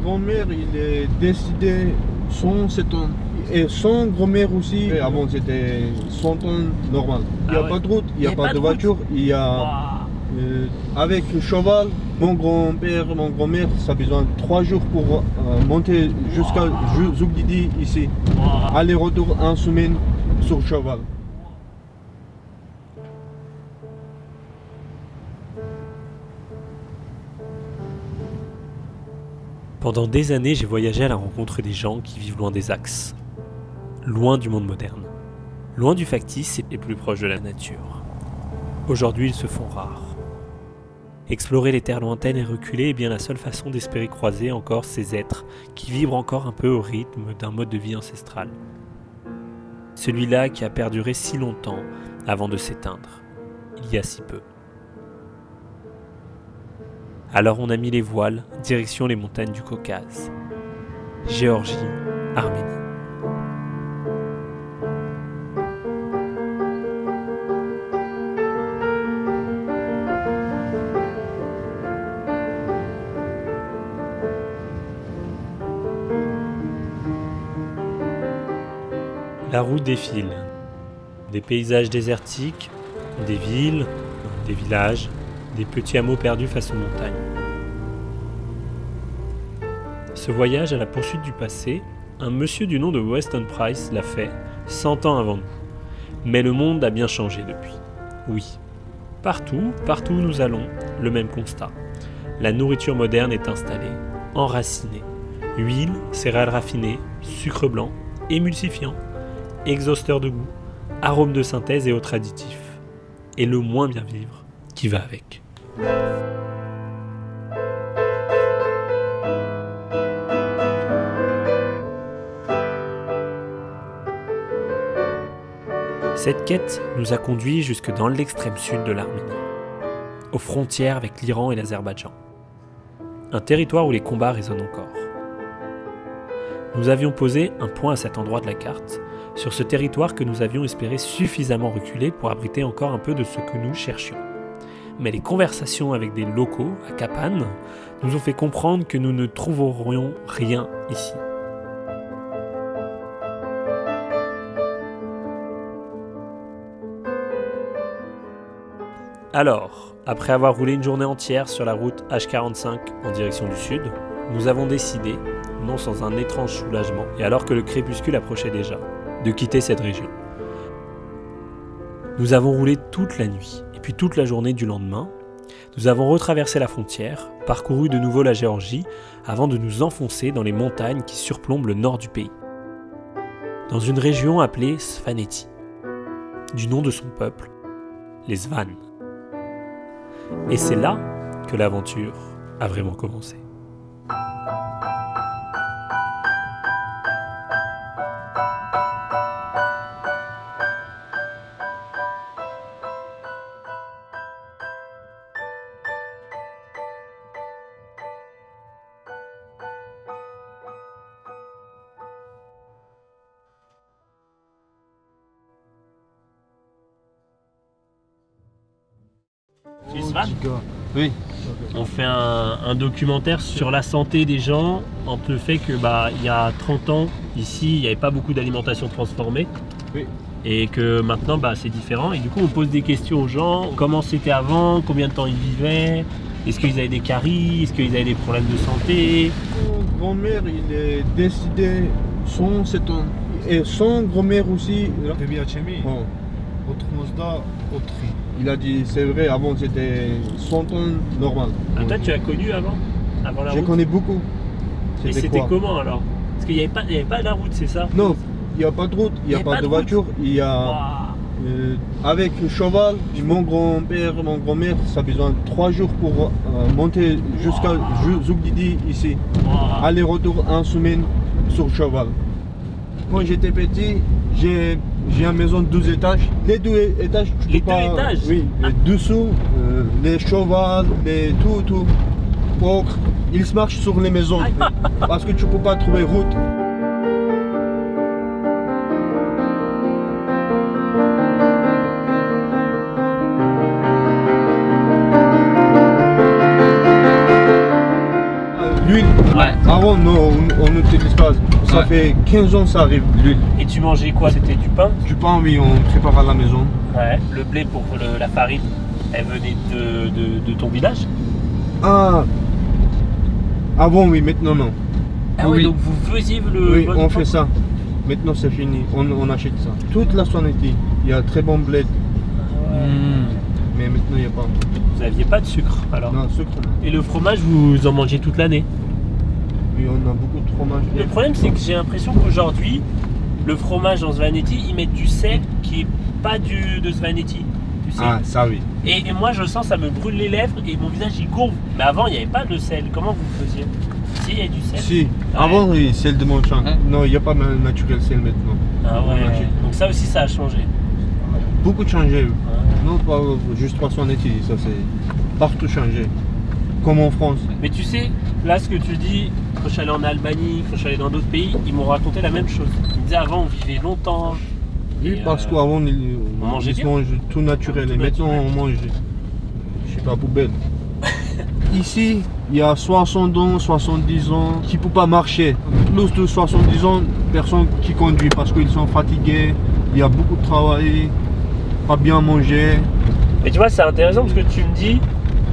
grand-mère, il est décédé 107 ans. Et son grand-mère aussi, et avant c'était 100 ans normal. Il n'y a pas de route, il n'y a pas de voiture, il y a... avec le cheval, mon grand-père, mon grand-mère, ça a besoin de 3 jours pour monter jusqu'à Zugdidi ici. Aller-retour 1 semaine sur le cheval. Pendant des années, j'ai voyagé à la rencontre des gens qui vivent loin des axes, loin du monde moderne, loin du factice et plus proche de la nature. Aujourd'hui, ils se font rares. Explorer les terres lointaines et reculer est bien la seule façon d'espérer croiser encore ces êtres qui vibrent encore un peu au rythme d'un mode de vie ancestral. Celui-là qui a perduré si longtemps avant de s'éteindre, il y a si peu. Alors on a mis les voiles, direction les montagnes du Caucase. Géorgie, Arménie. La route défile. Des paysages désertiques, des villes, des villages, des petits hameaux perdus face aux montagnes. Ce voyage à la poursuite du passé, un monsieur du nom de Weston Price l'a fait 100 ans avant nous. Mais le monde a bien changé depuis. Oui. Partout où nous allons, le même constat. La nourriture moderne est installée, enracinée. Huile, céréales raffinées, sucre blanc, émulsifiant, exhausteur de goût, arômes de synthèse et autres additifs. Et le moins bien vivre qui va avec. Cette quête nous a conduits jusque dans l'extrême sud de l'Arménie, aux frontières avec l'Iran et l'Azerbaïdjan. Un territoire où les combats résonnent encore. Nous avions posé un point à cet endroit de la carte, sur ce territoire que nous avions espéré suffisamment reculer pour abriter encore un peu de ce que nous cherchions. Mais les conversations avec des locaux à Kapan nous ont fait comprendre que nous ne trouverions rien ici. Alors, après avoir roulé une journée entière sur la route H45 en direction du sud, nous avons décidé, non sans un étrange soulagement, et alors que le crépuscule approchait déjà, de quitter cette région. Nous avons roulé toute la nuit, et puis toute la journée du lendemain. Nous avons retraversé la frontière, parcouru de nouveau la Géorgie, avant de nous enfoncer dans les montagnes qui surplombent le nord du pays. Dans une région appelée Svaneti, du nom de son peuple, les Svans. Et c'est là que l'aventure a vraiment commencé. Oui. On fait un documentaire sur la santé des gens, entre le fait que il y a 30 ans, ici, il n'y avait pas beaucoup d'alimentation transformée. Oui. Et que maintenant, c'est différent. Et du coup, on pose des questions aux gens. Comment c'était avant? Combien de temps ils vivaient? Est-ce qu'ils avaient des caries? Est-ce qu'ils avaient des problèmes de santé? Mon grand-mère, il est décédé 107 ans. Et son grand-mère aussi. Oh. Il a dit, c'est vrai, avant c'était 100 ans normal. Ah, toi, tu as connu avant la Je route? connais beaucoup. Et c'était comment alors? Parce qu'il n'y avait pas la route, c'est ça? Non, il n'y a pas de route, il n'y a pas de voiture. Il y a, avec le cheval, mon grand-père, mon grand-mère, ça a besoin de 3 jours pour monter jusqu'à Zugdidi ici. Aller-retour 1 semaine sur le cheval. Quand j'étais petit, j'ai une maison de 12 étages. Les 2 étages, tu les peux pas... 2 étages? Oui, dessous, les chevaux, tout. Ocre, ils se marchent sur les maisons. Parce que tu ne peux pas trouver route. L'huile. Ouais. Avant, non, on n'utilise pas. Ça fait 15 ans ça arrive, l'huile. Et tu mangeais quoi? C'était du pain? Du pain, oui, on prépare à la maison. Ouais. Le blé pour la farine, elle venait de ton village? Ah, avant, oui, maintenant, non. Ah oui, oui. donc vous faisiez le... Oui, votre on pain? fait ça. Maintenant, c'est fini. On achète ça. Toute la soixante-dix. Il y a très bon blé. Mais maintenant, il n'y a pas. Vous n'aviez pas de sucre alors? Non, sucre, non. Et le fromage, vous en mangez toute l'année? Oui, on a beaucoup de fromage. Le problème, c'est que j'ai l'impression qu'aujourd'hui, le fromage en Svaneti, ils mettent du sel qui est pas de Svaneti. Tu sais? Ah, ça oui. Et moi, je sens, ça me brûle les lèvres et mon visage, il gonfle. Mais avant, il n'y avait pas de sel. Comment vous faisiez? Si, il y a du sel. Si, Ouais. avant, oui, sel de mon champ. Non, il n'y a pas naturel sel maintenant. Ah On ouais. achète. Donc ça aussi, ça a changé. Beaucoup changé. Ouais. Non, pas juste 310, ça c'est partout changé. Comme en France. Mais tu sais, là, ce que tu dis, quand je suis allé en Allemagne, quand je suis allé dans d'autres pays, ils m'ont raconté la même chose. Ils me disaient avant, on vivait longtemps. Oui, Et, parce qu'avant, on mangeait ils bien. mangent tout naturel. Tout Et maintenant, naturel. on mange, je sais pas, poubelle. Ici, il y a 60 ans, 70 ans qui ne peuvent pas marcher. Plus de 70 ans, personne qui conduit parce qu'ils sont fatigués, il y a beaucoup de travail, pas bien manger. Mais tu vois, c'est intéressant parce que tu me dis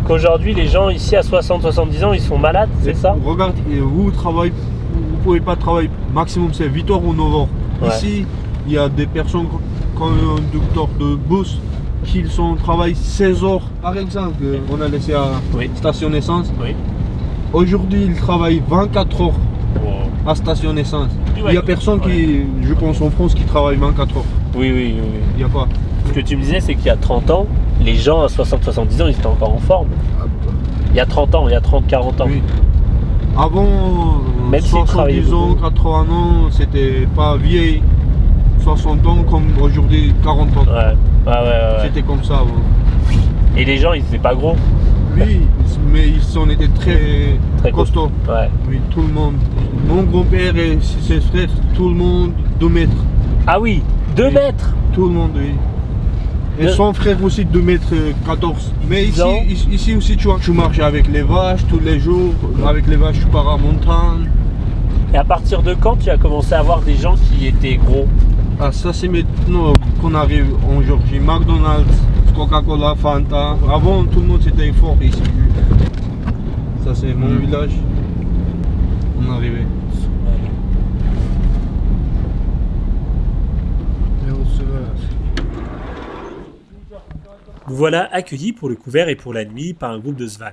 qu'aujourd'hui, les gens ici à 60-70 ans, ils sont malades, c'est ça? Regarde, vous travaillez, vous pouvez pas travailler, maximum c'est 8 heures ou 9 heures. Ouais. Ici, il y a des personnes comme un docteur de bus qui travaillent 16 heures. Par exemple, on a laissé à Oui. station essence. Oui. Aujourd'hui, ils travaillent 24 heures Oh. à station essence. Oui, Il n'y a personne qui, je pense en France, qui travaille 24 heures. Oui, oui, oui. Il n'y a pas. Ce que tu me disais, c'est qu'il y a 30 ans, les gens à 60-70 ans, ils étaient encore en forme. Il y a 30 ans, il y a 30-40 ans. Oui. Avant, Même s'ils travaillaient 70 ans, beaucoup. 80 ans, c'était pas vieil. 60 ans comme aujourd'hui, 40 ans. Ouais. Ouais. C'était comme ça. Ouais. Et les gens, ils étaient pas gros. Oui, mais ils en étaient très, Très costauds. Ouais. Oui, tout le monde. Mon grand-père et ses frères, tout le monde 2 mètres. Ah oui, 2 Oui. mètres. Tout le monde, oui. Et De- son frère aussi 2 mètres 14. Mais ici, Non. ici aussi, tu marches avec les vaches tous les jours. Avec les vaches, tu pars à montagne. Et à partir de quand tu as commencé à voir des gens qui étaient gros? Ah, ça c'est maintenant qu'on arrive en Géorgie. McDonald's, Coca-Cola, Fanta. Avant, tout le monde c'était fort ici. Ça c'est mon village. On est arrivé. Nous voilà accueillis pour le couvert et pour la nuit par un groupe de Svan.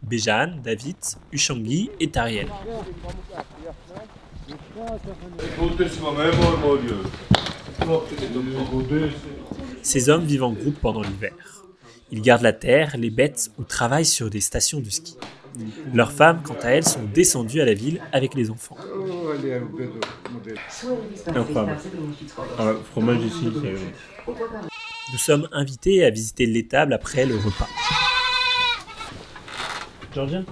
Bejan, David, Ushangi et Tariel. Ces hommes vivent en groupe pendant l'hiver. Ils gardent la terre, les bêtes ou travaillent sur des stations de ski. Leurs femmes, quant à elles, sont descendues à la ville avec les enfants. Incroyable. Ah, le fromage ici, c'est... Nous sommes invités à visiter l'étable après le repas. Georgian?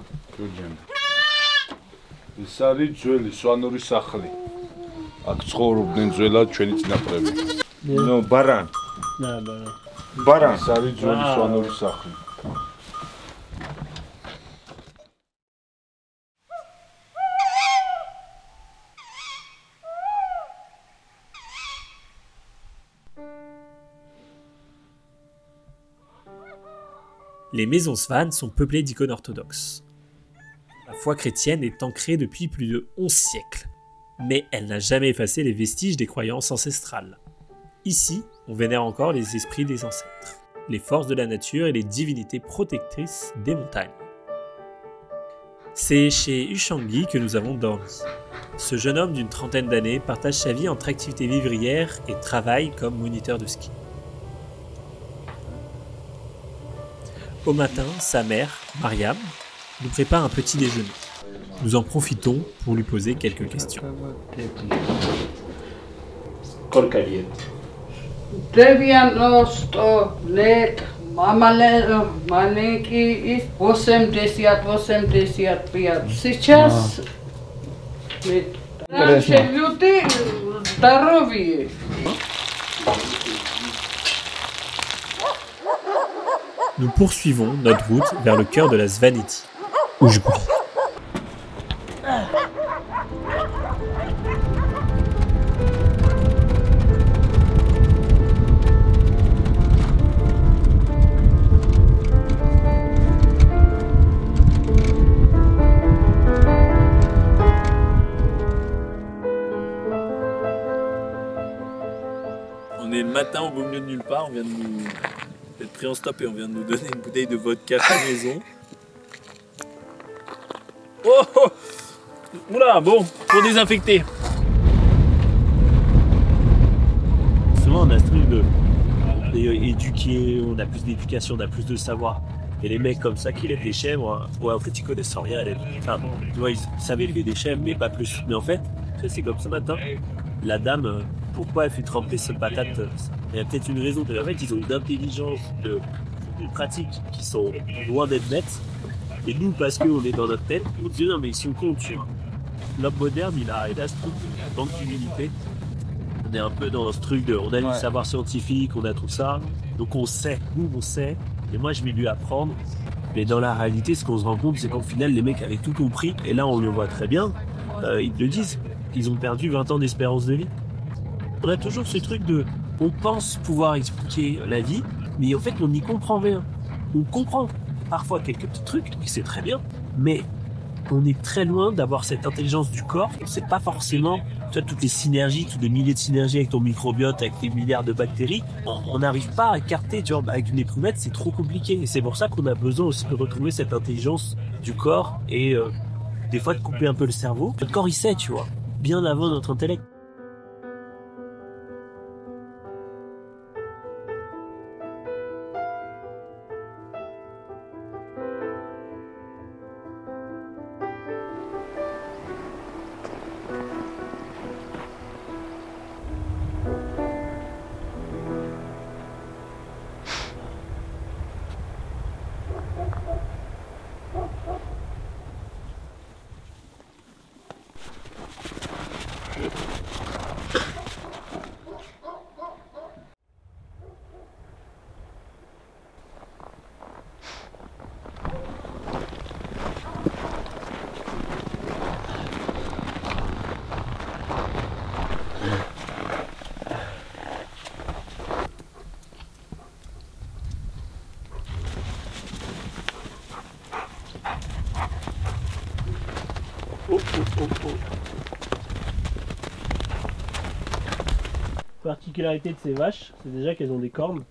ის არის ძველი სვანური სახლი. აქ ცხოვრობდნენ ძველად ჩვენი წინაპრები. ნო, ბარან. Ah, bah... ბარან. ის არის ძველი Ah. სვანური სახლი. Les maisons Svan sont peuplées d'icônes orthodoxes. La foi chrétienne est ancrée depuis plus de 11 siècles, mais elle n'a jamais effacé les vestiges des croyances ancestrales. Ici, on vénère encore les esprits des ancêtres, les forces de la nature et les divinités protectrices des montagnes. C'est chez Ushangi que nous avons dormi. Ce jeune homme d'une trentaine d'années partage sa vie entre activités vivrières et travail comme moniteur de ski. Au matin, sa mère, Mariam, nous prépare un petit déjeuner. Nous en profitons pour lui poser quelques questions. Сейчас раньше люди здоровые. Nous poursuivons notre route vers le cœur de la Svaneti, où je bouille. On est le matin au beau milieu de nulle part, on vient de nous être pris en stop et on vient de nous donner une bouteille de vodka fait maison. Oh, oh. Oula, bon, pour désinfecter. Souvent on a ce truc de éduquer, on a plus d'éducation, on a plus de savoir. Et les mecs comme ça qui élèvent des chèvres, ouais, en fait ils connaissent rien. Enfin, tu vois, ils savaient élever des chèvres, mais pas plus. Mais en fait, c'est comme ce matin. La dame, pourquoi elle fait tremper cette patate? Il y a peut-être une raison. En fait, ils ont une intelligence, une pratique qui sont loin d'être bêtes. Et nous, parce qu'on est dans notre tête, on se dit non mais ils sont cons, tu vois. L'homme moderne, il a ce truc de manque d'humilité. On est un peu dans ce truc de, on a du savoir scientifique, on a tout ça. Donc on sait, nous on sait. Et moi je vais lui apprendre. Mais dans la réalité, ce qu'on se rend compte, c'est qu'au final, les mecs avaient tout compris. Et là, on le voit très bien. Ils le disent. Ils ont perdu 20 ans d'espérance de vie. On a toujours ce truc de, on pense pouvoir expliquer la vie, mais en fait on n'y comprend rien. On comprend parfois quelques petits trucs, et c'est très bien, mais on est très loin d'avoir cette intelligence du corps. On ne sait pas forcément, tu vois, toutes les synergies, tous les milliers de synergies avec ton microbiote, avec tes milliards de bactéries. On n'arrive pas à écarter, tu vois, avec une éprouvette, c'est trop compliqué. Et c'est pour ça qu'on a besoin aussi de retrouver cette intelligence du corps et des fois de couper un peu le cerveau. Notre corps il sait, tu vois, bien avant notre intellect. La particularité de ces vaches, c'est déjà qu'elles ont des cornes.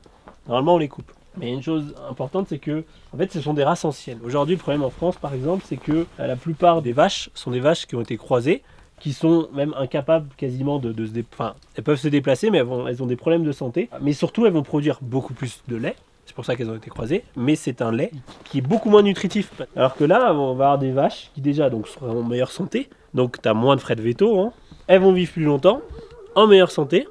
Normalement, on les coupe. Mais une chose importante, c'est que, en fait, ce sont des races anciennes. Aujourd'hui, le problème en France, par exemple, c'est que la plupart des vaches sont des vaches qui ont été croisées, qui sont même incapables quasiment de se déplacer. Enfin, elles peuvent se déplacer, mais elles ont des problèmes de santé. Mais surtout, elles vont produire beaucoup plus de lait. C'est pour ça qu'elles ont été croisées. Mais c'est un lait qui est beaucoup moins nutritif. Alors que là, on va avoir des vaches qui déjà donc, seront en meilleure santé. Donc, tu as moins de frais de veto. Hein. Elles vont vivre plus longtemps, en meilleure santé.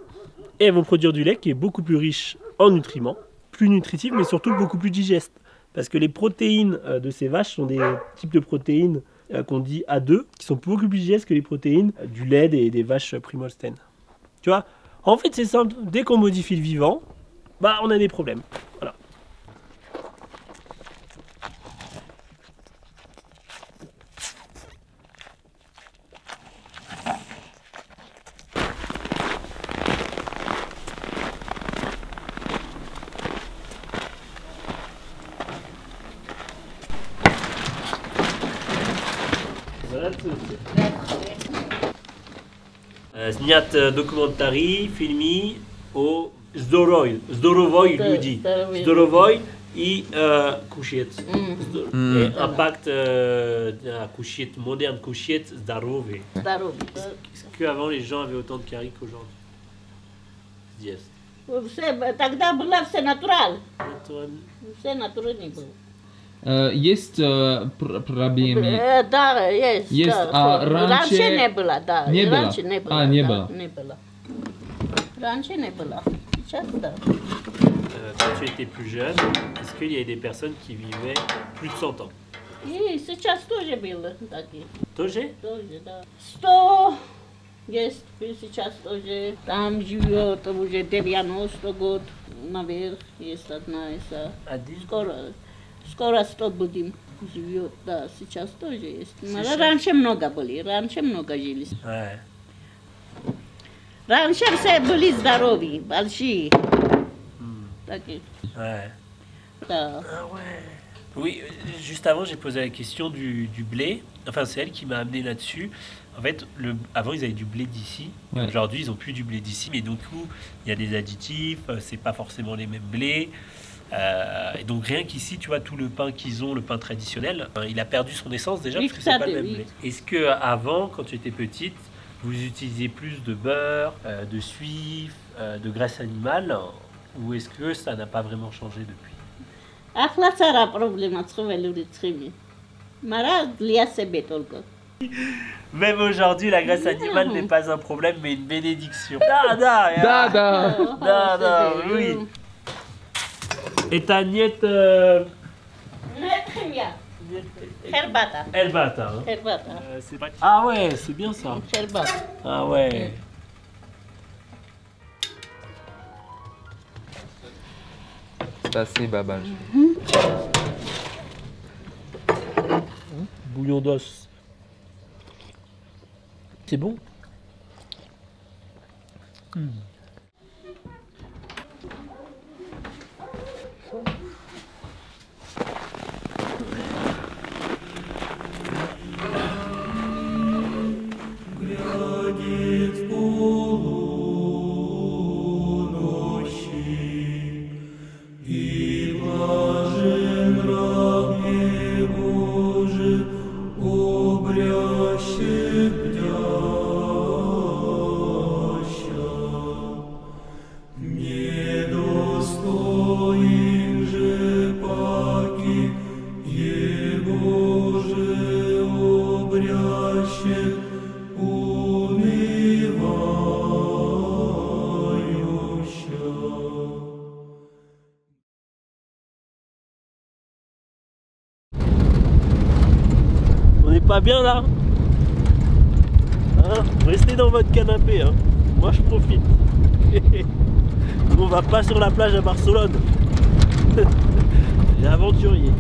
Et elles vont produire du lait qui est beaucoup plus riche en nutriments, plus nutritif, mais surtout beaucoup plus digeste. Parce que les protéines de ces vaches sont des types de protéines qu'on dit A2, qui sont beaucoup plus digestes que les protéines du lait des vaches Primo-Holstein. Tu vois, en fait c'est simple, dès qu'on modifie le vivant, bah on a des problèmes. Voilà. Zniat dokumentari, filmi o Zdorowoj ludzi. Zdorowoj i kushiet. Et impact kushiet moderne, kushiet zdarowy. Est-ce qu'avant les gens avaient autant de caries qu'aujourd'hui? Yes. Тогда было все натурально. Все натурально было. Есть проблемы? Да, есть. Есть, Да. а раньше не было, да. Не было? Раньше не было. А, не да, было. Не было. Раньше не было. Сейчас да. Quand tu étais plus jeune, est-ce qu'il y avait des personnes qui vivaient plus de 100 ans? И сейчас тоже было такие. Тоже? Тоже, да. 100 есть, сейчас тоже. Там живет уже 90 год. Наверх есть одна из. Один? Скоро 100 будем. живет, да, сейчас тоже есть. Раньше много были, раньше много жили. Ouais. Раньше все были здоровые, большие. Такие, Ouais. да. Ah ouais. Oui, juste avant, j'ai posé la question du blé. Enfin, c'est elle qui m'a amené là-dessus. En fait, avant, ils avaient du blé d'ici. Ouais. Aujourd'hui, ils n'ont plus du blé d'ici. Mais du coup, il y a des additifs. C'est pas forcément les mêmes blés. Et donc, rien qu'ici, tu vois, tout le pain qu'ils ont, le pain traditionnel, il a perdu son essence déjà parce que c'est pas le même blé. Est-ce que avant, quand tu étais petite, vous utilisiez plus de beurre, de suif, de graisse animale, ou est-ce que ça n'a pas vraiment changé depuis? ახლა არა პრობლემა ცხოველური ცხიმი. მაგრამ ლიასები только. Même aujourd'hui, la graisse animale n'est pas un problème, mais une bénédiction. Da, oui. Et ta niette... Herbata. Herbata. Hein. Herbata. Ah ouais, c'est bien ça. Herbata. Ah ouais. Спасибо большое. Bouillon d'os. C'est bon. Pas bien là, hein, restez dans votre canapé, hein. Moi je profite. On va pas sur la plage à Barcelone. Les aventuriers.